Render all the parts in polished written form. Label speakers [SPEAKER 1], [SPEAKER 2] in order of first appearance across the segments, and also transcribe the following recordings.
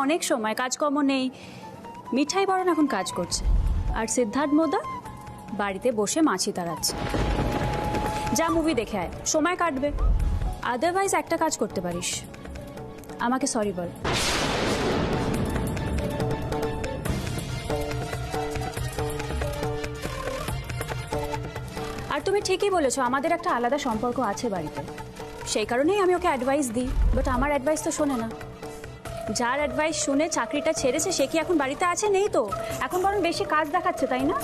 [SPEAKER 1] অনেক সময়, কাজকর্ম নেই। মিঠাই বরণ এখন কাজ করছে, আর সিদ্ধার্থ মোদা বাড়িতে বসে মাছি তাড়াচ্ছে। যা মুভি দেখে আয়, সময় কাটবে। আদারওয়াইজ একটা কাজ করতে পারিস, আমাকে সরি বল। আর তুমি ঠিকই বলেছো, আমাদের একটা আলাদা সম্পর্ক আছে বাড়িতে, সেই কারণেই আমি ওকে অ্যাডভাইস দিই। বাট আমার অ্যাডভাইস তো শোনে না। যার অ্যাডভাইস শুনে চাকরিটা ছেড়েছে সে কি এখন বাড়িতে আছে? নেই তো, এখন বরং বেশি কাজ দেখাচ্ছে, তাই না?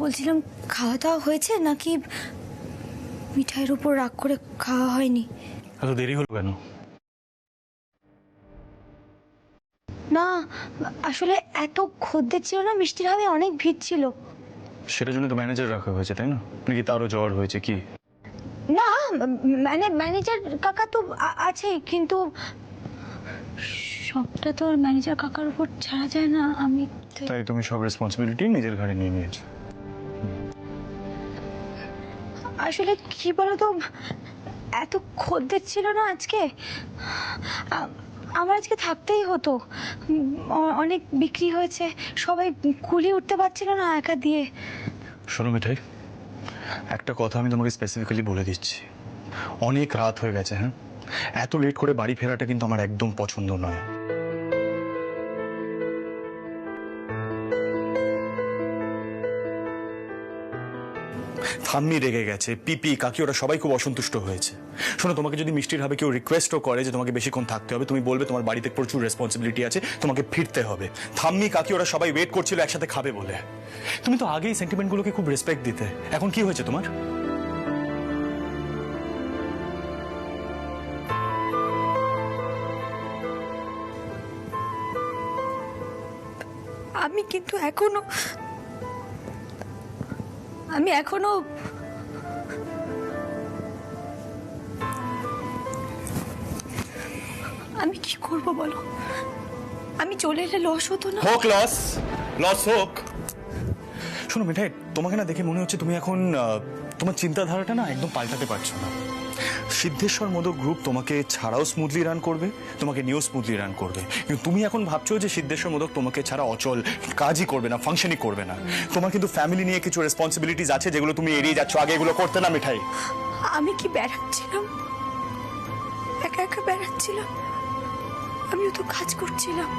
[SPEAKER 2] বলছিলাম খাওয়া দাওয়া হয়েছে নাকি মিঠাইয়ের উপর রাগ করে খাওয়া হয়নি?
[SPEAKER 3] এত দেরি হলো কেন?
[SPEAKER 2] না আসলে এত খদ্দের ছিল না, মিষ্টির হাতে অনেক ভিড় ছিল।
[SPEAKER 3] সেটার জন্য তো ম্যানেজার রাখা হয়েছে, তাই না? নাকি তারও জ্বর হয়েছে কি?
[SPEAKER 2] না ম্যানেজার কাকা তো আছে, কিন্তু সবটা তো ম্যানেজার কাকার উপর ছাড়া যায় না। আমি
[SPEAKER 3] তাই তুমি সব রেসপন্সিবিলিটি নিজের ঘাড়ে নিয়ে নিয়েছো।
[SPEAKER 2] আসলে কি বলতো, এত খদ্দের ছিল না আজকে, আমার আজকে থাকতেই হতো। অনেক বিক্রি হয়েছে, সবাই কুলি উঠতে পারছিল না একা দিয়ে।
[SPEAKER 3] শোনো মিঠাই, একটা কথা আমি তোমাকে স্পেসিফিক্যালি বলে দিচ্ছি, অনেক রাত হয়ে গেছে। হ্যাঁ, এত লেট করে বাড়ি ফেরাটা কিন্তু আমার একদম পছন্দ নয়। ঠাম্মি রেগে গেছে, পিপি কাকি ওরা সবাই খুব অসন্তুষ্ট হয়েছে। শোনো, তোমাকে যদি মিষ্টির ভাবে কেউ রিকোয়েস্টও করে যে তোমাকে বেশিক্ষণ থাকতে হবে, তুমি বলবে তোমার বাড়িতে প্রচুর রেসপন্সিবিলিটি আছে, তোমাকে ফিরতে হবে। ঠাম্মি কাকি ওরা সবাই ওয়েট করছিল একসাথে খাবে বলে। তুমি তো আগেই সেন্টিমেন্টগুলোকে খুব রেসপেক্ট দিতে, এখন কি হয়েছে তোমার?
[SPEAKER 2] আমি কিন্তু এখনো আমি কি করব বলো? আমি চলে এলে লস হতো না?
[SPEAKER 3] হোক লস হোক। শোনো মিঠাই, তোমাকে না দেখে মনে হচ্ছে তুমি এখন তোমার চিন্তাধারাটা না একদম পাল্টাতে পারছো না। সিদ্ধেশ্বর মোদক গ্রুপ তোমাকে ছাড়াও স্মুথলি রান করবে, তোমাকে নিয়েও স্মুথলি রান করবে, কিন্তু তুমি এখন ভাবছো যে সিদ্ধেশ্বর মোদক তোমাকে ছাড়া অচল, কাজই করবে না, ফাংশনই করবে না। তোমার কিন্তু ফ্যামিলি নিয়ে কিছু রেসপন্সিবিলিটিস আছে যেগুলো তুমি এড়িয়ে যাচ্ছ, আগে এগুলো করতে না মিঠাই।
[SPEAKER 2] আমি কি বেড়াচ্ছিলাম? একা একা বেড়াচ্ছিলাম? আমিও তো কাজ করছিলাম।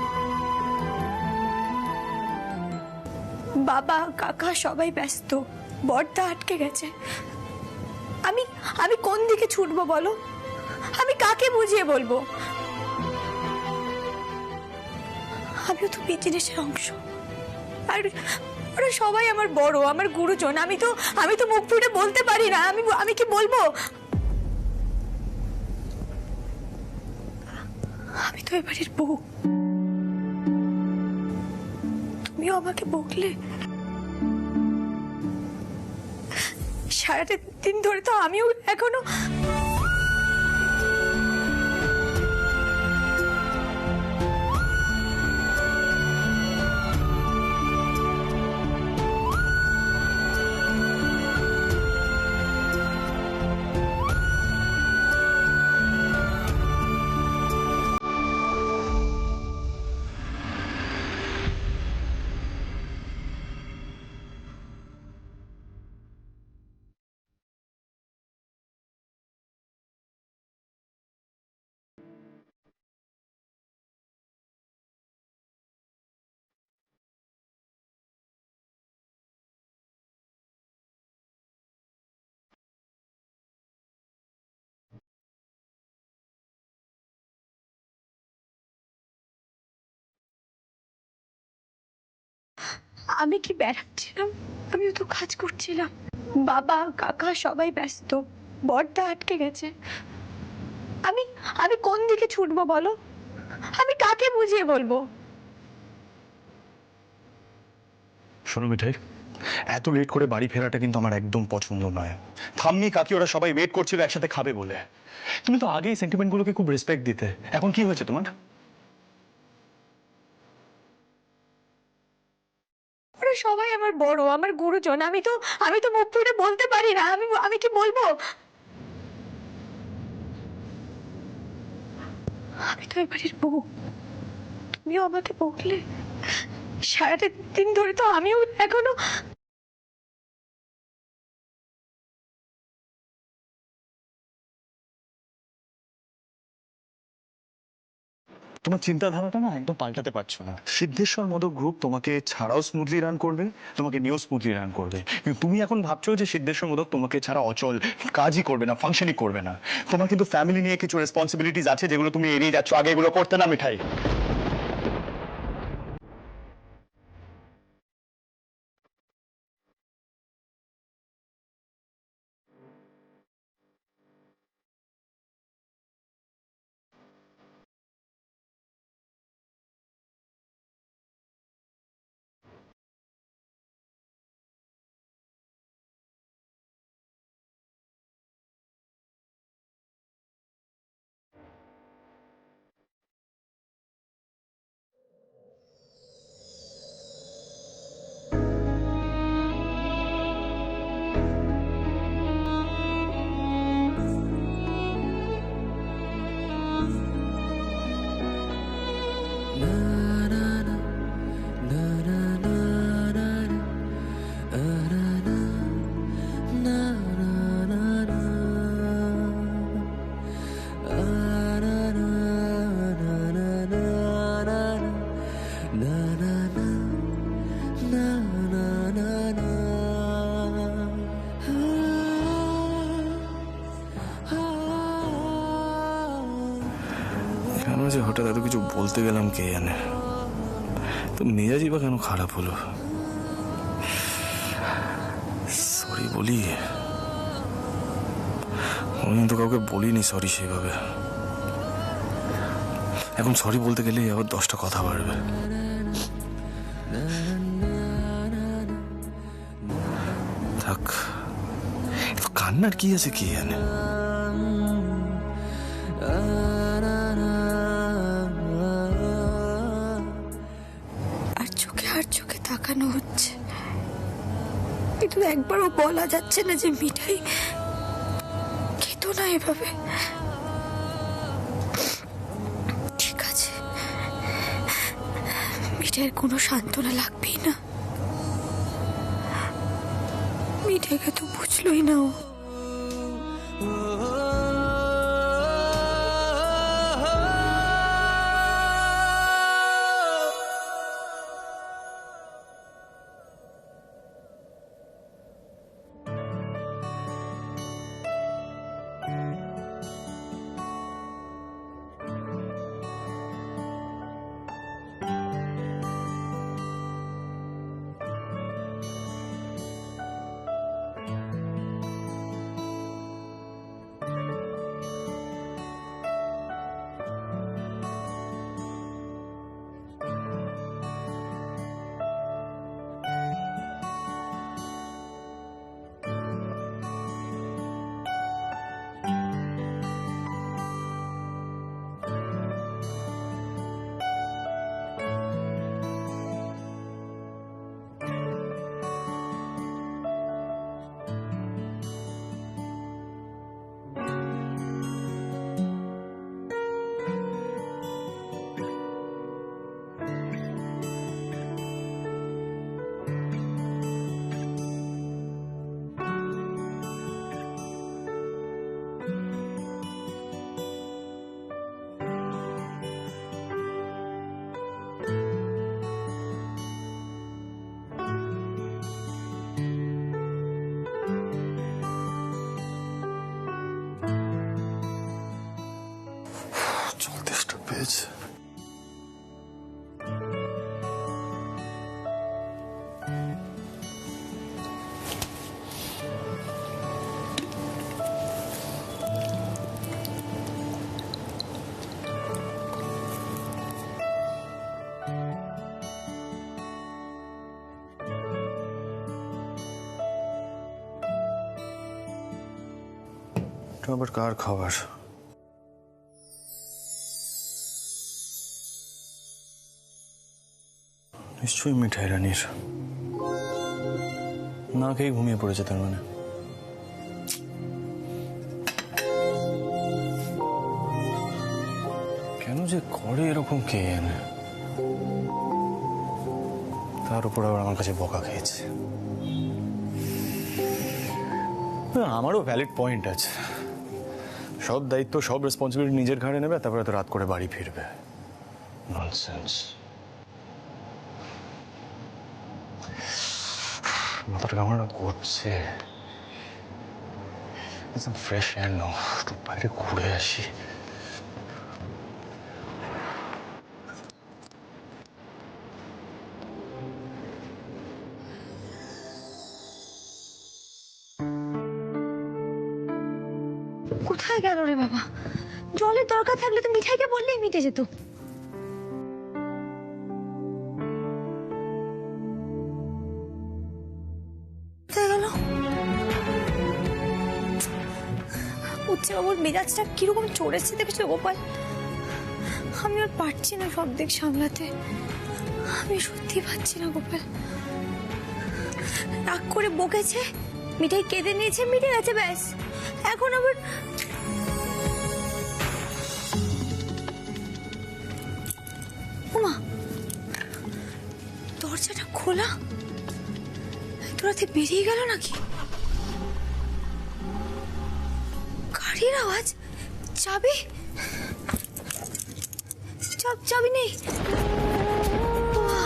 [SPEAKER 2] বাবা কাকা সবাই ব্যস্ত, বর্দা আটকে গেছে। আমি কোন দিকে ছুটবো বলো? আমি কাকে বুঝিয়ে বলবো? আমিও তো বিজনেসের অংশ, আর ওরা সবাই আমার বড়, আমার গুরুজন। আমি তো মুখ ফুটে বলতে পারি না। আমি কি বলবো? আমি তো এবারের বউ, তুমিও আমাকে বকলে। সারাটা দিন ধরে তো আমিও এখনো আমি কি বেড়াচ্ছিলাম? আমিও তো কাজ করছিলাম। বাবা কাকা সবাই ব্যস্ত, বড়টা আটকে গেছে। আমি আমি কোন দিকে ছুটবো বলো? আমি কাকে বুঝিয়ে বলবো?
[SPEAKER 3] শোনো মিঠাই, এত লেট করে বাড়ি ফেরাটা কিন্তু আমার একদম পছন্দ নয়। থাম্মি কাকি ওরা সবাই ওয়েট করছিল একসাথে খাবে বলে। তুমি তো আগেই সেন্টিমেন্ট গুলোকে খুব রেসপেক্ট দিতে, এখন কি হয়েছে তোমার?
[SPEAKER 2] ওরা সবাই আমার বড়, আমার গুরুজন। আমি তো মুখ ফুটে বলতে পারি না। আমি কি বলবো? আমি তো এই বাড়ির বউ, তুমিও আমাকে বললে। সারাটা দিন ধরে তো আমিও এখনো।
[SPEAKER 3] তোমার চিন্তাধারাটা না একদম পাল্টাতে পারছো না। সিদ্ধেশ্বর মোদক গ্রুপ তোমাকে ছাড়াও স্মুথলি রান করবে, তোমাকে নিয়েও স্মুথলি রান করবে, কিন্তু তুমি এখন ভাবছো যে সিদ্ধেশ্বর মোদক তোমাকে ছাড়া অচল, কাজই করবে না, ফাংশনই করবে না। তোমার কিন্তু ফ্যামিলি নিয়ে কিছু রেসপন্সিবিলিটিস আছে যেগুলো তুমি এড়িয়ে যাচ্ছ, আগে এগুলো করতে না মিঠাই।
[SPEAKER 4] কেন যে হঠাৎ এত কিছু বলতে গেলাম কে জানে, তো মেজাজই বা কেন খারাপ হলো। সরি বলি, আমি তো কাউকে বলিনি সরি সেভাবে। এখন সরি বলতে গেলে আবার 10টা কথা বাড়বে। থাক, কান্নার কি আছে কে জানে।
[SPEAKER 2] আর চোখে তাকানো হচ্ছে, কিন্তু একবারও বলা যাচ্ছে না যে মিঠাই খেত না এভাবে। ঠিক আছে, মিঠাইয়ের কোনো সান্ত্বনা লাগবেই না। মিঠাইকে তো বুঝলোই না ও।
[SPEAKER 4] পেয়েছে।
[SPEAKER 3] এটা আবার কার খাবার? নিশ্চয়ই মিঠাই রানীর। না খেয়ে ঘুমিয়ে পড়েছে তার মানে। কেন যে করে এরকম কে জানে। তার উপর আবার আমার কাছে বকা খেয়েছে। আমারও ভ্যালিড পয়েন্ট আছে। সব দায়িত্ব সব রেসপন্সিবিলিটি নিজের ঘাড়ে নেবে, তারপরে তো রাত করে বাড়ি ফিরবে। ননসেন্স। মাথাটা কেমন করছে। ফ্রেশ এয়ার নাও, একটু বাইরে ঘুরে আসি।
[SPEAKER 2] কোথায় গেল রে বাবা? জলের দরকার থাকলে তো মিঠাইকে বললেই মিটে যেত। কোথায় গেল? উচ্চে বাবুর মেজাজটা কিরকম চড়েছে দেখেছো গোপাল? আমি আর পারছি না সব দিক সামলাতে। আমি সত্যি পারছি না গোপাল। রাগ করে বকেছে, মিঠাই কেঁদে নিয়েছে, মিটে গেছে, ব্যাস। এখন আবার ওমা, দরজাটা খোলা। এত রাতে বেরিয়ে গেল নাকি? গাড়ির আওয়াজ। চাবি চাবি নেই। ওমা,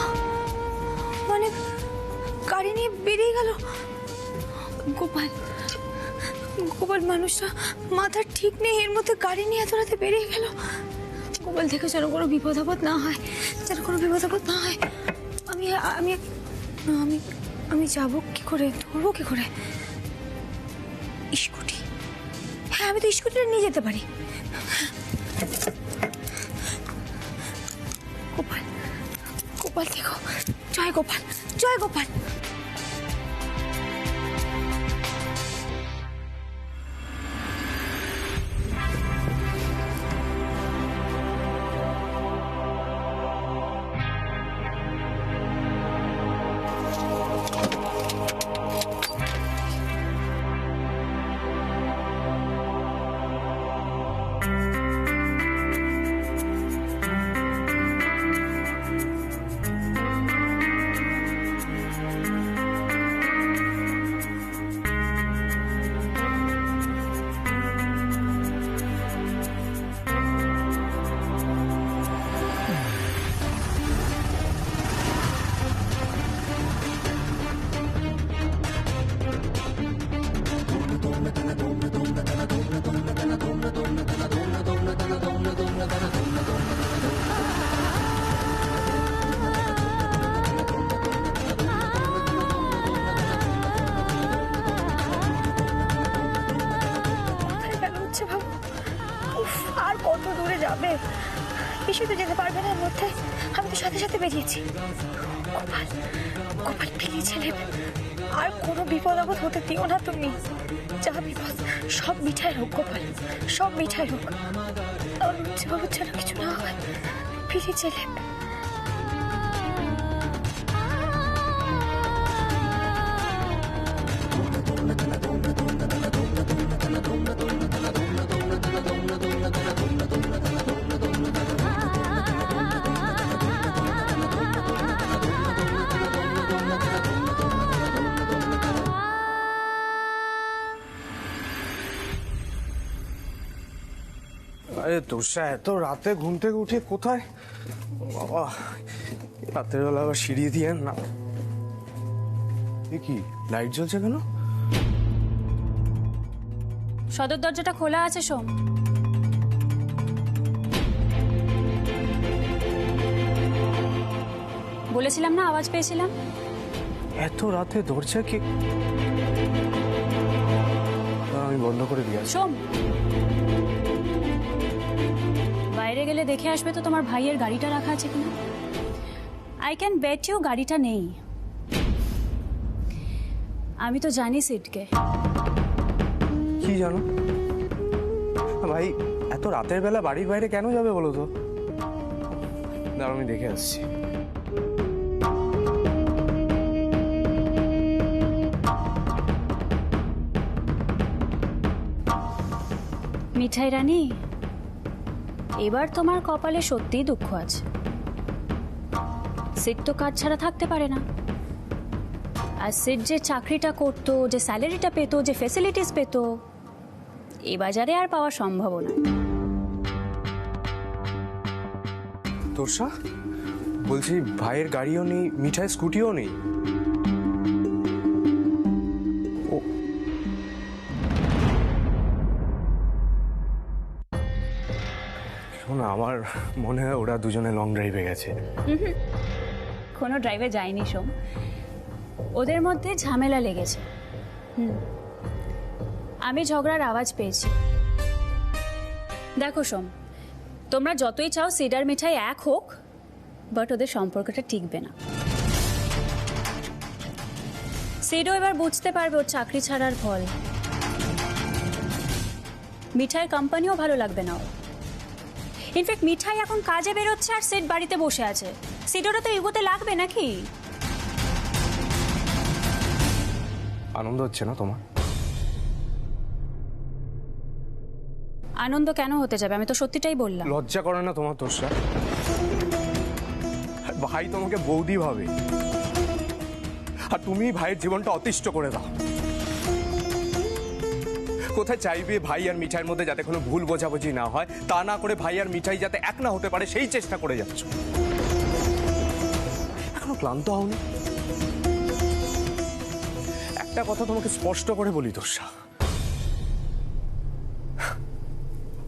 [SPEAKER 2] মানে গাড়ি নিয়ে বেরিয়ে গেল। গোপাল গোপাল মানুষটা মাথার ঠিক নেই, এর মধ্যে গাড়ি নিয়ে এত রাতে বেরিয়ে গেল। গোপাল থেকে যেন কোনো বিপদ আপদ না হয়, যেন কোনো বিপদ আপদ না হয়। আমি আমি আমি আমি যাবো কি করে, ধরবো কি করে? স্কুটি, হ্যাঁ আমি তো স্কুটিটা নিয়ে যেতে পারি। গোপাল গোপাল দেখো, জয় গোপাল, জয় গোপাল। আর কত দূরে যাবে? পিছু তো যেতে পারবে না এর মধ্যে। আমি তো সাথে সাথে বেরিয়েছি। গোপাল গোপাল প্লিজ ছেলে, আর কোনো বিপদ আপদ হতে দিও না তুমি। যা বিপদ সব মিঠাই হোক গোপাল, সব মিঠাই হোক। বাবুর যেন কিছু না হয়, ফিরে ছেলে।
[SPEAKER 4] আরে তোষা, এত রাতে ঘুম থেকে উঠে কোথায়? বাবা, রাতের বেলা আবার সিঁড়ি দিয়ে না। কি লাইট জ্বলছে কেন?
[SPEAKER 1] সদর দরজাটা খোলা আছে সোম। বলেছিলাম না আওয়াজ পেয়েছিলাম।
[SPEAKER 4] এত রাতে দরজা কি? আমি বন্ধ করে দিয়ে আসি।
[SPEAKER 1] সোম, বাইরে গেলে দেখে আসবে তো তোমার ভাইয়ের গাড়িটা রাখা আছে কিনা। আই ক্যান বেট ইউ গাড়িটা নেই। আমি তো জানি সিটকে।
[SPEAKER 4] কি জানো? ভাই এত রাতের বেলা বাড়ির বাইরে কেন যাবে বলো তো? দাঁড়াও আমি দেখে আসছি।
[SPEAKER 1] মিঠাই রানী, এবার তোমার কপালে সত্যিই দুঃখ আছে। সিট তো কাজ ছাড়া থাকতে পারে না, আর সিট যে চাকরিটা করতো, যে স্যালারিটা পেতো, যে ফেসিলিটিস পেতো, এ বাজারে আর পাওয়া সম্ভব না।
[SPEAKER 4] তোরসা, বলছি ভাইয়ের গাড়িও নেই, মিঠাই স্কুটিও নেই। ও শোনো, আমার মনে হয় ওরা দুজনে লং ড্রাইভে গেছে।
[SPEAKER 1] কোনো ড্রাইভে যায়নি সোম, ওদের মধ্যে ঝামেলা লেগেছে। আমি ঝগড়ার আওয়াজ পেয়েছি। দেখো সোম, তোমরা যতই চাও সিডার মিঠাই এক হোক, বাট ওদের সম্পর্কটা টিকবে না। সিডও এবার বুঝতে পারবে ওর চাকরি ছাড়ার ফল। মিঠাইয়ের কোম্পানিও ভালো লাগবে না ওর। ইনফ্যাক্ট মিঠাই এখন কাজে বেরোচ্ছে আর সিড বাড়িতে বসে আছে। সিডোরও তো এগোতে লাগবে নাকি?
[SPEAKER 4] আনন্দ হচ্ছে না তোমার?
[SPEAKER 1] আনন্দ কেন হতে যাবে? আমি তো সত্যিটাই বললাম।
[SPEAKER 4] লজ্জা করে না তোমার তোরসা? ভাই তোমাকে বৌদি ভাবে, আর তুমি ভাইয়ের জীবনটা অতিষ্ঠ করে দাও। কোথায় চাইবে ভাই আর মিঠাইয়ের মধ্যে যাতে কোনো ভুল বোঝাবুঝি না হয়, তা না করে ভাই আর মিঠাই যাতে এক না হতে পারে সেই চেষ্টা করে যাচ্ছ। এখনো ক্লান্ত হওনি? একটা কথা তোমাকে স্পষ্ট করে বলি তোরসা,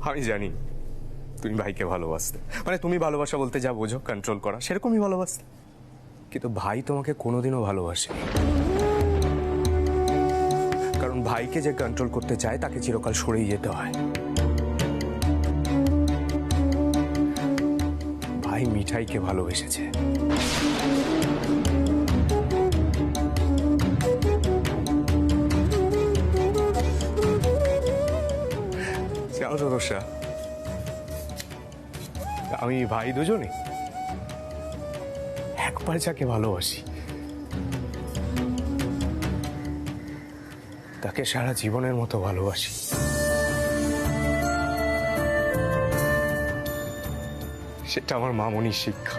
[SPEAKER 4] আমি জানি তুমি ভাইকে ভালোবাসতে, মানে তুমি ভালোবাসা বলতে যা বোঝো কন্ট্রোল করা, সেরকমই ভালোবাসতে। কিন্তু ভাই তোমাকে কোনোদিনও ভালোবাসেনি, কারণ ভাইকে যে কন্ট্রোল করতে চায় তাকে চিরকাল সরেই যেতে হয়। ভাই মিঠাইকে ভালোবেসেছে। জানো তো দোষা, আমি ভাই দুজনে একবার যাকে ভালোবাসি তাকে সারা জীবনের মতো ভালোবাসি। সেটা আমার মামনির শিক্ষা।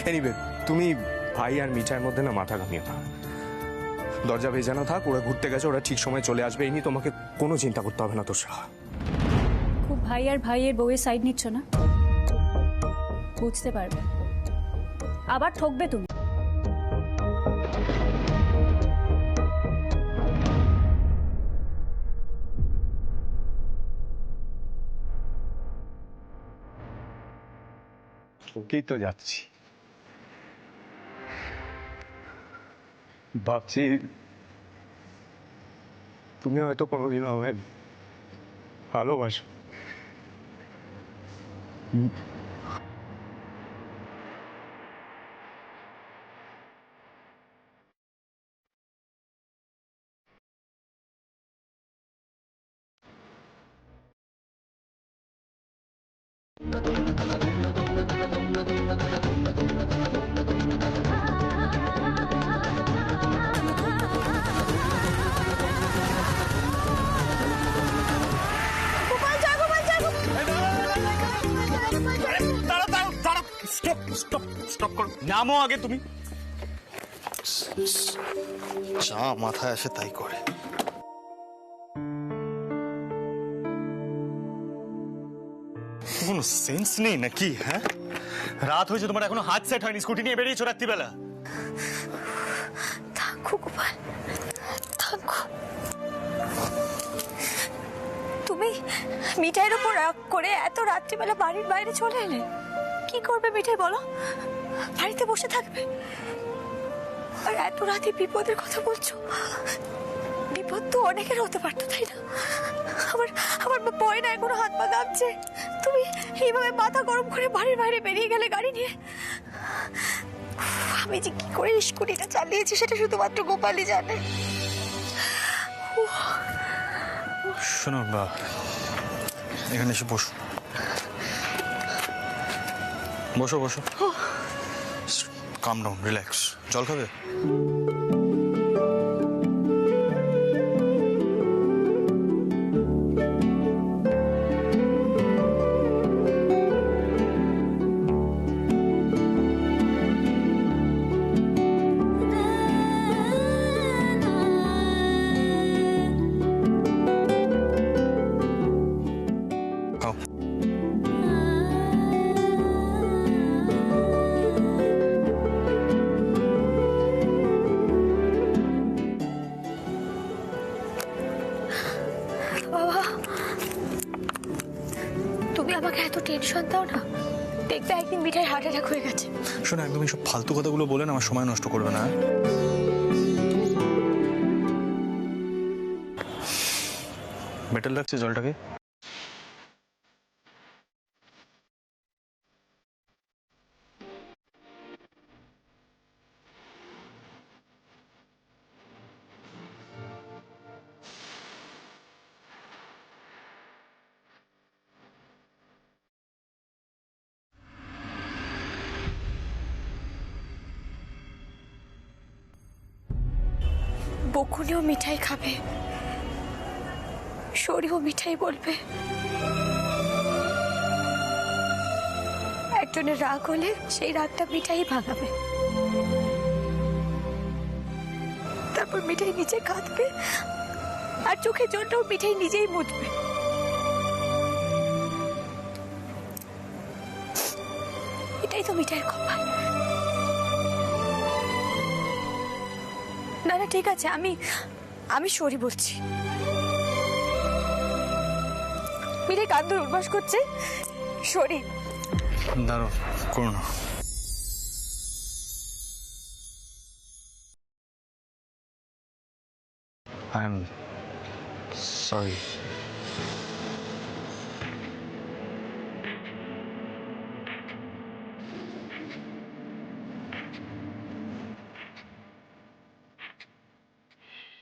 [SPEAKER 4] এনিওয়ে, তুমি ভাই আর মিঠাইয়ের মধ্যে না মাথা ঘামিও না। দরজা ভেজানো থাক, ওরা ঘুরতে গেছে, ওরা ঠিক সময় চলে আসবে, এই নিয়ে তোমাকে কোনো চিন্তা করতে হবে না তোষা।
[SPEAKER 1] খুব ভাই আর ভাইয়ের বউয়ের সাইড নিচ্ছ না? বুঝতে পারবে, আবার ঠকবে তুমি।
[SPEAKER 4] ওকেই তো যাচ্ছি, ভাবছি তুমি হয়তো কোনোদিন আমায় ভালোবাসো।
[SPEAKER 3] নামো আগে তুমি। যা মাথায় আসে তাই করে। কোনো সেন্স নেই নাকি? হ্যাঁ, রাত হয়েছে, তোমার এখনো হাত সেট হয়নি, স্কুটি নিয়ে বেরিয়েছো রাত্রিবেলা।
[SPEAKER 2] থাকো গোপাল, থাকো। তুমি মিঠাইয়ের উপর রাগ করে এত রাত্রিবেলা বাড়ির বাইরে চলে এলে। কি করবে মিঠাই বলো? বাড়িতে বসে থাকবে? আর এত রাতে বিপদের কথা বলছো। বিপদ তো অনেকের হতে পারতো, তাই না? আমার আমার ভয় না, এখনো হাত পা কাঁপছে। তুমি এইভাবে মাথা গরম করে বাড়ির বাইরে বেরিয়ে গেলে গাড়ি নিয়ে। আমি যে কি করে স্কুটিটা চালিয়েছি সেটা শুধুমাত্র গোপালই জানে।
[SPEAKER 3] শোনো এখানে এসে বসো, বসো বসো, কাম ডাউন, রিল্যাক্স। জল খাবে? খাও।
[SPEAKER 2] বাবা, তুমি আমাকে এত টেনশন দাও না, দেখবে একদিন মিঠাই হার্ট অ্যাটাক হয়ে গেছে।
[SPEAKER 3] শোনো, একদম এইসব ফালতু কথাগুলো বলেন আমার সময় নষ্ট করবে না। বেটার লাগছে জলটাকে?
[SPEAKER 2] বকুনিও মিঠাই খাবে, শরীরও মিঠাই বলবে। একজনের রাগ হলে সেই রাগটা মিঠাই ভাঙাবে, তারপর মিঠাই নিজে কাঁদবে আর চোখের জলটাও মিঠাই নিজেই মুছবে। এটাই তো মিঠাইয়ের কপাল। না না, ঠিক আছে, আমি সরি বলছি। মিঠাই কান্দর উল্লাস করছে, সরি।
[SPEAKER 3] দাঁড়ো, করো না। I am sorry.